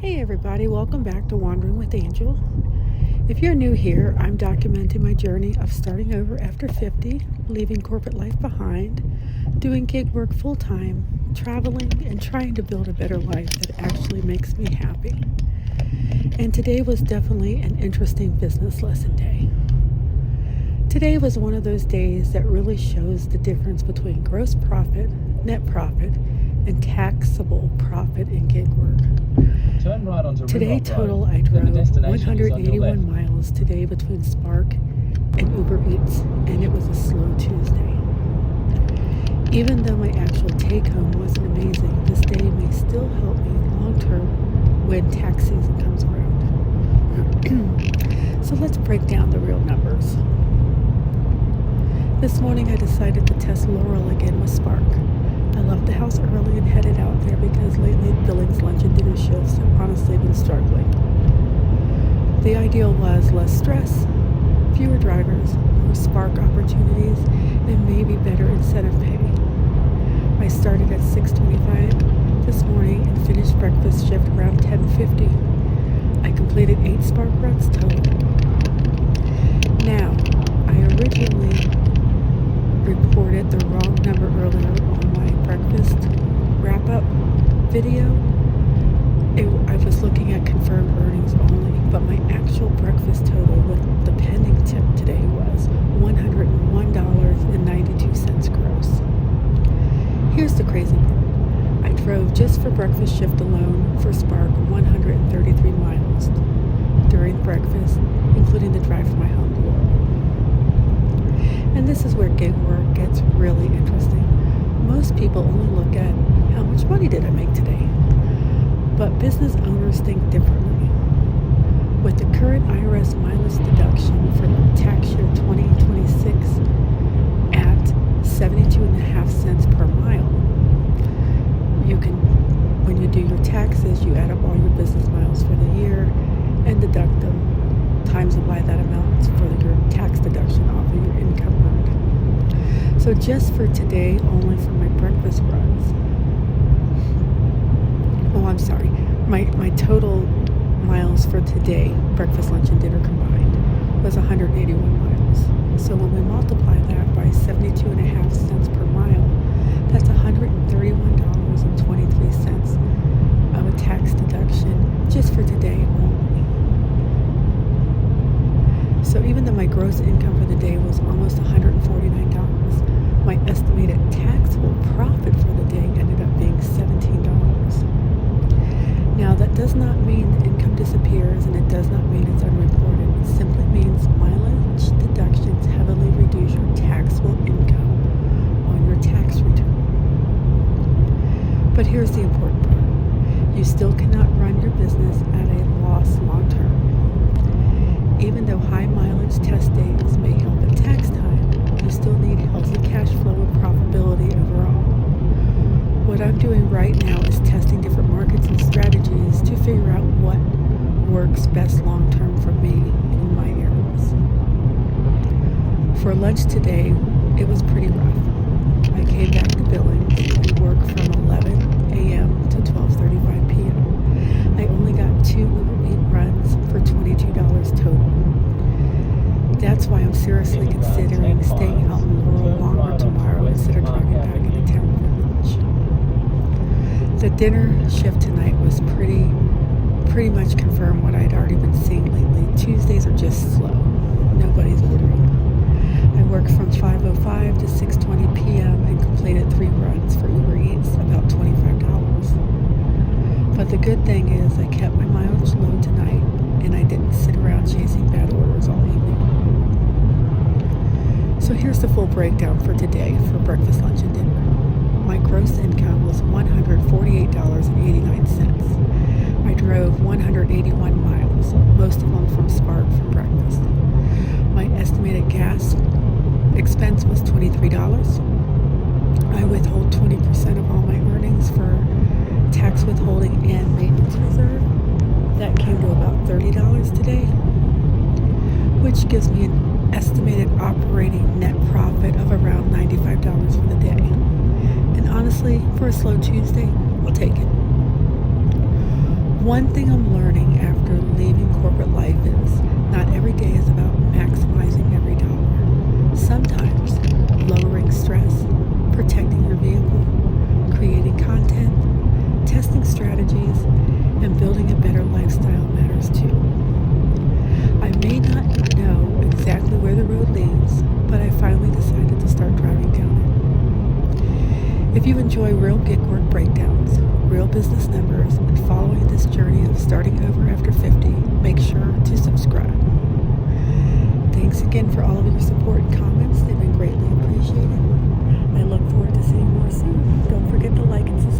Hey everybody, welcome back to Wandering with Angel. If you're new here, I'm documenting my journey of starting over after 50, leaving corporate life behind, doing gig work full-time, traveling, and trying to build a better life that actually makes me happy. And today was definitely an interesting business lesson day. Today was one of those days that really shows the difference between gross profit, net profit, and taxable profit in gig work. Turn right onto Today Laurel, total I drove 181 miles today between Spark and Uber Eats, and it was a slow Tuesday. Even though my actual take-home wasn't amazing, this day may still help me long-term when tax season comes around. So let's break down the real numbers. This morning I decided to test Laurel again with Spark. I left the house early and headed out there because lately Billings lunch and dinner shifts have honestly been struggling. The ideal was less stress, fewer drivers, more Spark opportunities, and maybe better incentive pay. I started at 6:25 this morning and finished breakfast shift around 10:50. I completed 8 Spark runs total. Now, I originally reported the wrong number earlier on my breakfast wrap-up video. I was looking at confirmed earnings only, but my actual breakfast total with the pending tip today was $101.92 gross. Here's the crazy part. I drove just for breakfast shift alone for Spark 133 miles during breakfast, including the drive from my home to Laurel. And this is where gig work gets really interesting. Most people only look at how much money did I make today. But business owners think differently. With the current IRS mileage deduction for tax year 2026 at 72.5 cents per mile, you can, when you do your taxes, you add up all your business miles for the year and deduct them, times by that amount for your tax deduction off of your income earned. So just for today, only for my breakfast runs, my total miles for today, breakfast, lunch, and dinner combined, was 181 miles. So when we multiply that by 72.5 cents per mile, that's $131.23 of a tax deduction just for today only. So even though my gross income for the day was almost $149, my estimated taxable profit for the day ended up being $17. Now that does not mean the income disappears, and it does not mean it's unreported. It simply means mileage deductions heavily reduce your taxable income on your tax return. But here's the important part. You still cannot run your business at a loss long term. Even though high mileage test days may help at tax time, you still need healthy cash flow and profitability overall. What I'm doing right now is testing different markets and strategies to figure out what works best long term for me in my areas. For lunch today, it was pretty rough. I came back to Billings and worked from 11 a.m. to 12:35 p.m. I only got 2 Uber Eats runs for $22 total. That's why I'm seriously considering staying out in Laurel longer tomorrow instead of driving back into town for lunch. The dinner shift tonight was pretty much confirmed what I'd already been seeing lately. Tuesdays are just slow. Nobody's ordering. I worked from 5:05 to 6:20 p.m. and completed 3 runs for Uber Eats, about $25. But the good thing is I kept my mileage low tonight, and I didn't sit around chasing bad orders all evening. So here's the full breakdown for today for breakfast, lunch, and dinner. My gross income was $148.89. I drove 181 miles, most of them from Spark for breakfast. My estimated gas expense was $23. I withhold 20% of all my earnings for tax withholding and maintenance reserve. That came to about $30 today, which gives me an estimated operating net profit of around $95 for the day. And honestly, for a slow Tuesday, I'll take it. One thing I'm learning after leaving corporate life is not every day is about maximizing every dollar. Sometimes lowering stress, protecting your vehicle, creating content, testing strategies, and building a better lifestyle matters too. I may not know exactly where the road leads, but I finally decided to start driving down it. If you enjoy real gig work breakdowns, real business numbers, and following this journey of starting over after 50, make sure to subscribe. Thanks again for all of your support and comments. They've been greatly appreciated. I look forward to seeing more soon. Don't forget to like and subscribe.